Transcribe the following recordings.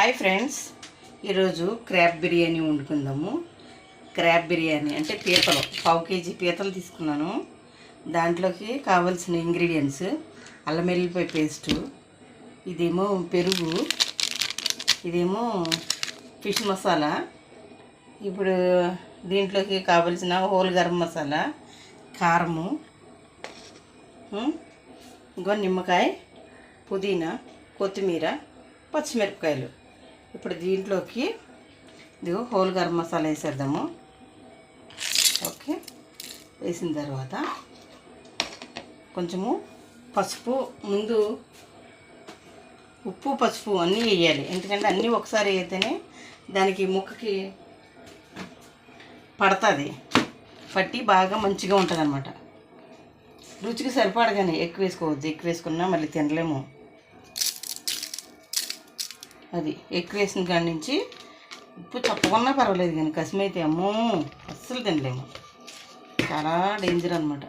Hi friends, ఈరోజు crab biryani వండుకుందాము. Crab biryani అంటే పీతలు, పావు కేజీ పీతలు తీసుకున్నాను. దాంట్లోకి కావాల్సిన ఇంగ్రీడియంట్స్: అల్లం వెల్లుల్లిపాయ పేస్టు, ఇదేమో పెరుగు, ఇదేమో ఫిష్ మసాలా. ఇప్పుడు దీంట్లోకి కావాల్సిన హోల్ గరం మసాలా, కారము, ఇంకో నిమ్మకాయ, పుదీనా, కొత్తిమీర, పచ్చిమిరపకాయలు. ఇప్పుడు దీంట్లోకి ఇదిగో హోల్ గరం మసాలా వేసేద్దాము. ఓకే, వేసిన తర్వాత కొంచెము పసుపు, ముందు ఉప్పు పసుపు అన్నీ వేయాలి. ఎందుకంటే అన్నీ ఒకసారి వేస్తేనే దానికి ముక్కకి పడుతుంది, పట్టి బాగా మంచిగా ఉంటుంది అన్నమాట. రుచికి సరిపడగానే ఎక్కువ వేసుకోవద్దు, ఎక్కువ వేసుకున్నా మళ్ళీ తినలేము. అది ఎక్కువ వేసిన కాడి నుంచి ఉప్పు తప్పకుండా పర్వాలేదు, కానీ కసిమైతే అమ్మో అస్సలు తినలేము, చాలా డేంజర్ అనమాట.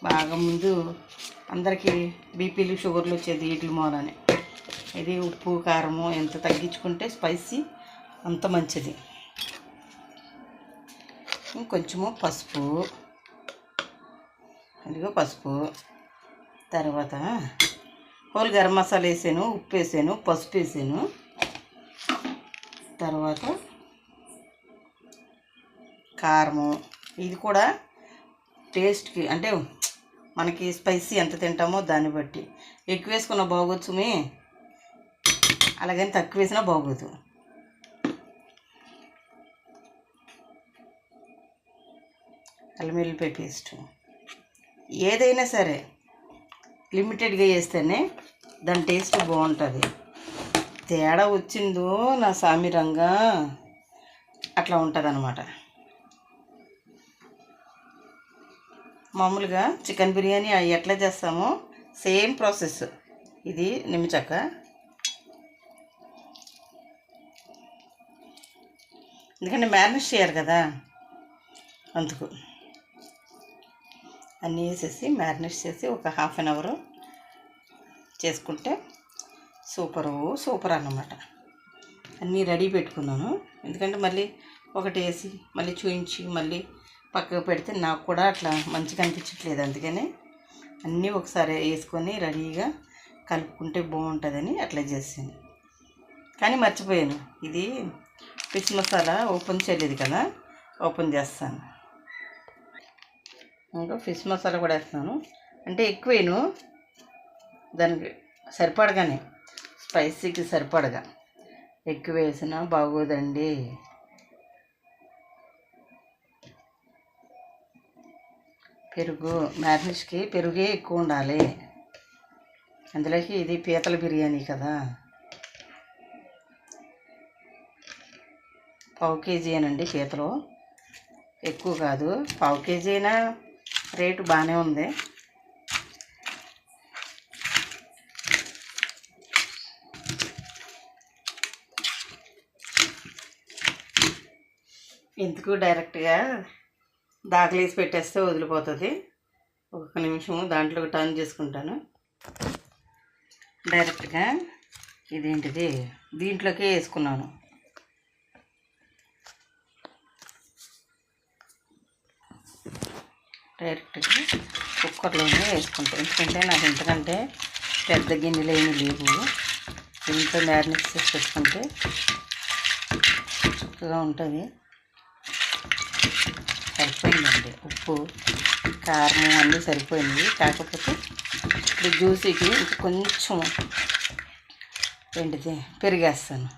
బాగా ముందు అందరికీ బీపీలు షుగర్లు వచ్చేది వీటి మూలనే. ఇది ఉప్పు కారము ఎంత తగ్గించుకుంటే స్పైసీ అంత మంచిది. ఇంకొంచెము పసుపు, ఇదిగో పసుపు. తర్వాత హోల్ గరం మసాలా వేసాను, ఉప్పు వేసాను, పసుపు వేసాను. తర్వాత కారము, ఇది కూడా టేస్ట్కి అంటే మనకి స్పైసీ ఎంత తింటామో దాన్ని బట్టి ఎక్కువ వేసుకున్న బాగోచ్చుమే, అలాగని తక్కువ వేసినా బాగోదు. అల్లం వెల్లుల్లిపాయ పేస్టు ఏదైనా సరే లిమిటెడ్గా వేస్తేనే దాని టేస్ట్ బాగుంటుంది. తేడా వచ్చిందో నా సామిరంగా అట్లా ఉంటుంది అన్నమాట. మామూలుగా చికెన్ బిర్యానీ ఎట్లా చేస్తామో సేమ్ ప్రాసెస్. ఇది నిమ్మచెక్క, ఎందుకంటే మ్యారినేట్ చేయాలి కదా, అందుకు అన్నీ వేసేసి మ్యారినేట్ చేసి ఒక హాఫ్ అన్ అవర్ చేసుకుంటే సూపర్ అన్నమాట. అన్నీ రెడీ పెట్టుకున్నాను, ఎందుకంటే మళ్ళీ ఒకటి వేసి మళ్ళీ చూయించి మళ్ళీ పక్కకు పెడితే నాకు కూడా అట్లా మంచిగా అనిపించట్లేదు. అందుకని అన్నీ ఒకసారి వేసుకొని రెడీగా కలుపుకుంటే బాగుంటుందని అట్లా చేసాను. కానీ మర్చిపోయాను, ఇది ఫిష్ మసాలా ఓపెన్ చేయలేదు కదా, ఓపెన్ చేస్తాను. ఇంకా ఫిష్ మసాలా కూడా వేస్తున్నాను, అంటే ఎక్కువేను, దానికి సరిపడగానే, స్పైసీకి సరిపడగా. ఎక్కువ వేసినా బాగోదండి. పెరుగు, మ్యారినేట్కి పెరుగే ఎక్కువ ఉండాలి. అందులోకి ఇది పీతల బిర్యానీ కదా, పావు కేజీ అనండి పీతలు, ఎక్కువ కాదు. పావు కేజీ అయినా రేటు బాగానే ఉంది. ఎందుకు డైరెక్ట్గా దాకలేసి పెట్టేస్తే వదిలిపోతుంది. ఒక నిమిషము దాంట్లో టర్న్ చేసుకుంటాను. డైరెక్ట్గా ఇదేంటిది దీంట్లోకే వేసుకున్నాను. డైరెక్ట్గా కుక్కర్లోనే వేసుకుంటాను, ఎందుకంటే నాకు ఎందుకంటే పెద్ద గిన్నెలు ఏమీ లేవు. దీంట్లో మ్యారినేట్ చేసి పెట్టుకుంటే చక్కగా ఉంటుంది. సరిపోయిందండి, ఉప్పు కారం అన్నీ సరిపోయింది. కాకపోతే ఇప్పుడు జ్యూసీకి కొంచెం ఏంటిది పెరిగేస్తాను.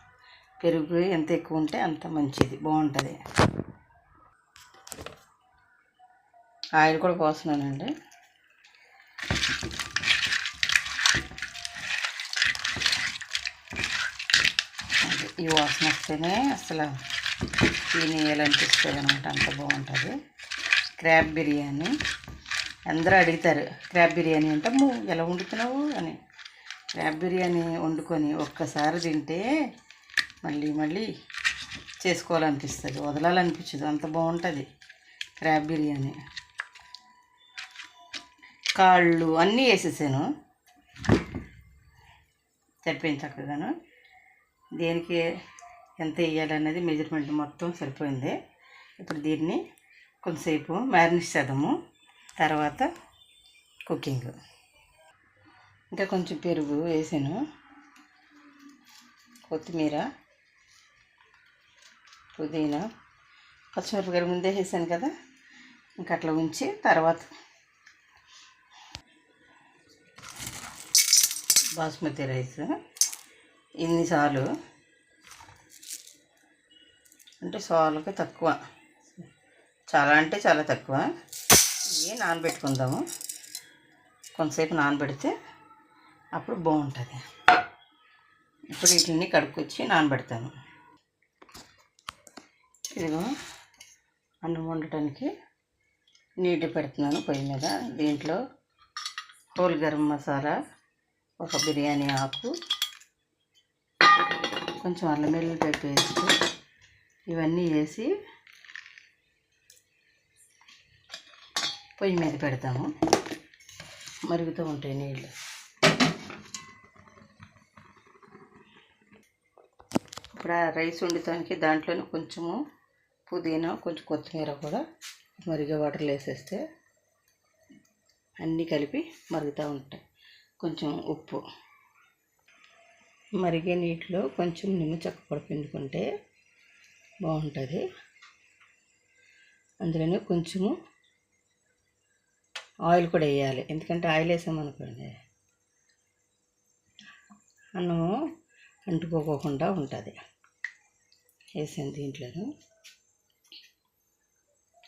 పెరుగు ఎంత ఎక్కువ ఉంటే అంత మంచిది, బాగుంటుంది. ఆయిల్ కూడా పోస్తున్నానండి. ఈ వాసన వస్తేనే అసలు తినేయాలనిపిస్తుంది అనమాట, అంత బాగుంటుంది. క్రాబ్ బిర్యానీ అందరూ అడుగుతారు, క్రాబ్ బిర్యానీ అంటే ఎలా వండుతున్నావు అని. క్రాబ్ బిర్యానీ వండుకొని ఒక్కసారి తింటే మళ్ళీ మళ్ళీ చేసుకోవాలనిపిస్తుంది, వదలాలనిపించదు, అంత బాగుంటుంది క్రాబ్ బిర్యానీ. కాళ్ళు అన్నీ వేసేసాను, సరిపోయింది చక్కగాను. దేనికి ఎంత వేయాలనేది మెజర్మెంట్ మొత్తం సరిపోయింది. ఇప్పుడు దీన్ని కొంతసేపు మ్యారినేట్ చేద్దాము. తర్వాత కుకింగ్. ఇంకా కొంచెం పెరుగు వేసాను, కొత్తిమీర, పుదీనా, పచ్చిమిరపకాయలు ముందే వేసాను కదా, ఇంకా అట్లా ఉంచి తర్వాత బాస్మతి రైస్ ఇన్ని సార్లు అంటే సార్లకి తక్కువ, చాలా అంటే చాలా తక్కువ. ఇవి నానబెట్టుకుందాము. కొంతసేపు నానబెడితే అప్పుడు బాగుంటుంది. ఇప్పుడు వీటిని కడుక్కొచ్చి నానబెడతాను. ఇదిగో అన్నం వండటానికి నీటి పెడుతున్నాను పొయ్యి మీద. దీంట్లో హోల్ గరం మసాలా, ఒక బిర్యానీ ఆకు, కొంచెం అల్లం వెల్లుల్లి పేస్ట్ ఇవన్నీ వేసి పొయ్యి మీద పెడతాము. మరుగుతూ ఉంటాయి నీళ్ళు. ఇప్పుడు ఆ రైస్ వండటానికి దాంట్లోనే కొంచెము పుదీనా, కొంచెం కొత్తిమీర కూడా మరిగే వాటర్లో వేసేస్తే అన్నీ కలిపి మరుగుతూ ఉంటాయి. కొంచెం ఉప్పు, మరిగే నీటిలో కొంచెం నిమ్మ చెక్క కూడా పిండుకుంటే బాగుంటుంది. అందులోనే కొంచెము ఆయిల్ కూడా వేయాలి, ఎందుకంటే ఆయిల్ వేసామనుకోండి అన్నము అంటుకోకుండా ఉంటుంది. వేసాను దీంట్లోనూ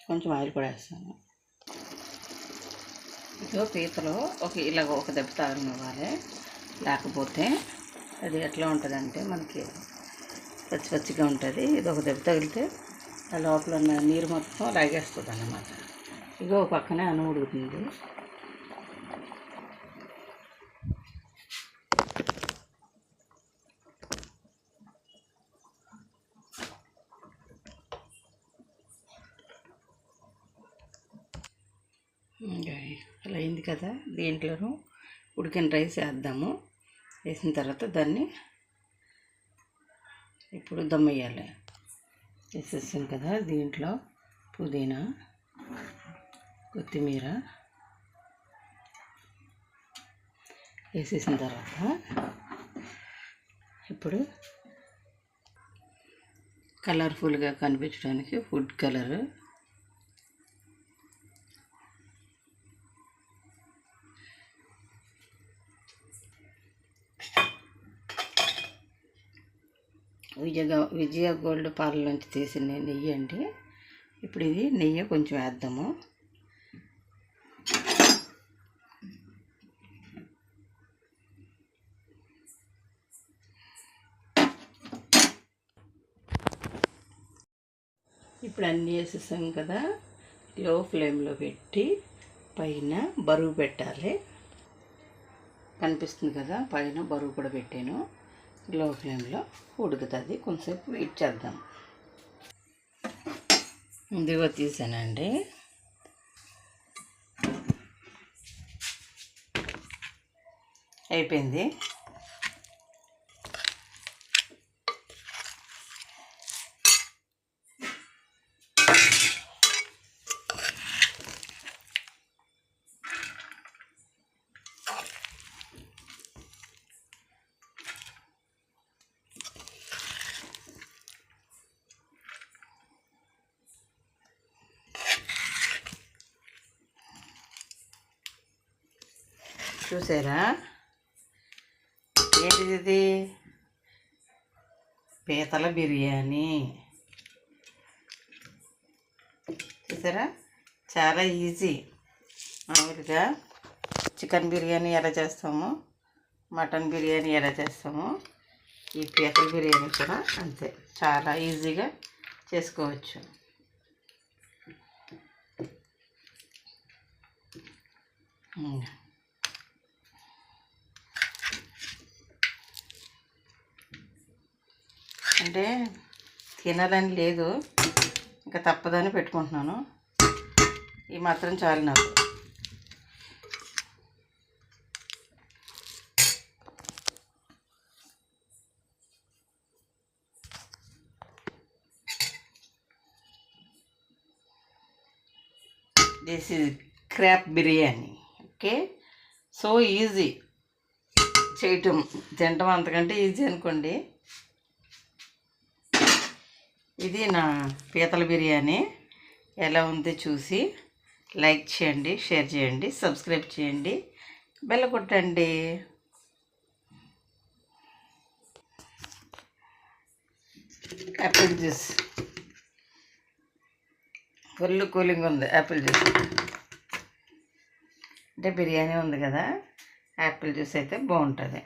కొంచెం ఆయిల్ కూడా వేస్తాను. ఇదిగో పీతలో ఇలాగ ఒక దెబ్బ తాగనివ్వాలి, లేకపోతే అది ఎట్లా ఉంటుందంటే మనకి పచ్చి పచ్చిగా ఉంటుంది. ఇది ఒక దెబ్బ తగిలితే ఆ లోపల ఉన్న నీరు మొత్తం లాగేస్తుంది అన్నమాట. ఇగో పక్కనే అన్నం ఉడుకుతుంది. అలా అయింది కదా, దీంట్లోనూ ఉడికిన రైస్ వేద్దాము. వేసిన తర్వాత దాన్ని ఇప్పుడు దమ్ వేయాలి. వేసేసాం కదా, దీంట్లో పుదీనా, కొత్తిమీర వేసేసిన తర్వాత ఇప్పుడు కలర్ఫుల్గా కనిపించడానికి ఫుడ్ కలర్, విజయ గోల్డ్ పార్లర్ నుంచి తీసిన నెయ్యి అండి. ఇప్పుడు ఇది నెయ్యి కొంచెం వేద్దాము. ఇప్పుడు అన్నీ వేసేసాం కదా, లో ఫ్లేమ్లో పెట్టి పైన బరువు పెట్టాలి. కనిపిస్తుంది కదా, పైన బరువు కూడా పెట్టాను. లో ఫ్లేమ్లో ఉడుకుతుంది. కొంచెంసేపు వెయిట్ చేద్దాం. ఇదిగో తీసానండి. అయిపోయింది. చూసారా, ఏంటిది? ఇది పీతల బిర్యానీ. చూసారా, చాలా ఈజీ. మామూలుగా చికెన్ బిర్యానీ ఎలా చేస్తామో, మటన్ బిర్యానీ ఎలా చేస్తామో, ఈ పీతల బిర్యానీ కూడా అంతే, చాలా ఈజీగా చేసుకోవచ్చు. అంటే తినాలని లేదు, ఇంకా తప్పదని పెట్టుకుంటున్నాను. ఈ మాత్రం చాలు నాకు. This is crop biryani. Okay, so easy చేయటం, తినటం అంతకంటే ఈజీ అనుకోండి. ఇది నా పీతల బిర్యానీ. ఎలా ఉందో చూసి లైక్ చేయండి, షేర్ చేయండి, సబ్స్క్రైబ్ చేయండి, బెల్ కొట్టండి. యాపిల్ జ్యూస్ ఫుల్ కూలింగ్ ఉంది. యాపిల్ జ్యూస్ అంటే బిర్యానీ ఉంది కదా, యాపిల్ జ్యూస్ అయితే బాగుంటుంది.